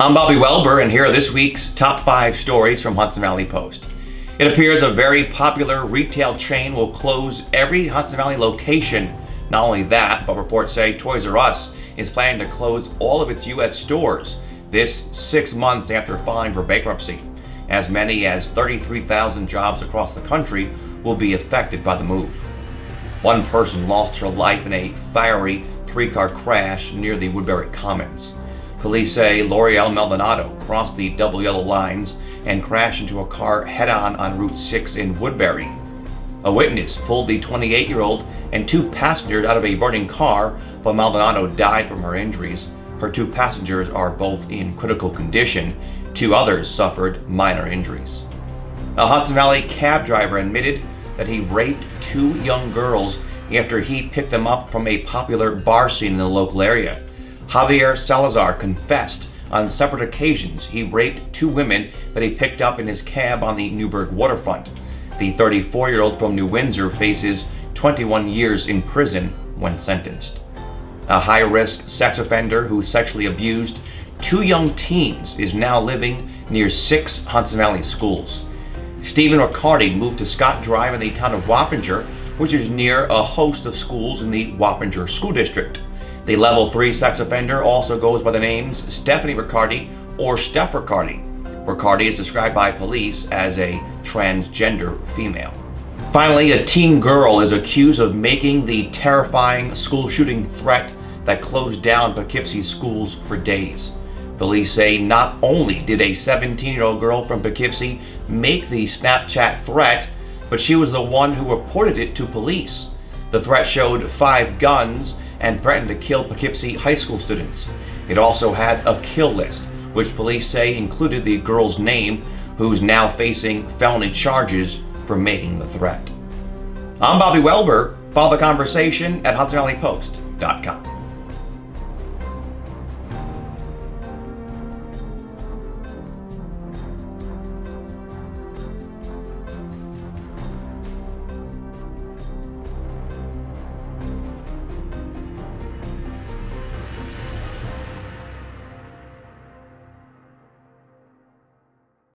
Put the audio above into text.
I'm Bobby Welber, and here are this week's top 5 stories from Hudson Valley Post. It appears a very popular retail chain will close every Hudson Valley location. Not only that, but reports say Toys R Us is planning to close all of its U.S. stores, this 6 months after filing for bankruptcy. As many as 33,000 jobs across the country will be affected by the move. One person lost her life in a fiery 3-car crash near the Woodbury Commons. Police say L'Oreal Maldonado crossed the double yellow lines and crashed into a car head-on on Route 6 in Woodbury. A witness pulled the 28-year-old and 2 passengers out of a burning car, but Maldonado died from her injuries. Her 2 passengers are both in critical condition. 2 others suffered minor injuries. A Hudson Valley cab driver admitted that he raped 2 young girls after he picked them up from a popular bar scene in the local area. Javier Salazar confessed on separate occasions he raped 2 women that he picked up in his cab on the Newburgh waterfront. The 34-year-old from New Windsor faces 21 years in prison when sentenced. A high-risk sex offender who sexually abused 2 young teens is now living near 6 Hudson Valley schools. Stephen Riccardi moved to Scott Drive in the town of Wappinger, which is near a host of schools in the Wappinger School District. The level 3 sex offender also goes by the names Stephanie Riccardi or Steph Riccardi. Riccardi is described by police as a transgender female. Finally, a teen girl is accused of making the terrifying school shooting threat that closed down Poughkeepsie schools for days. Police say not only did a 17-year-old girl from Poughkeepsie make the Snapchat threat, but she was the one who reported it to police. The threat showed 5 guns and threatened to kill Poughkeepsie high school students. It also had a kill list, which police say included the girl's name, who's now facing felony charges for making the threat. I'm Bobby Welber. Follow the conversation at HudsonValleyPost.com.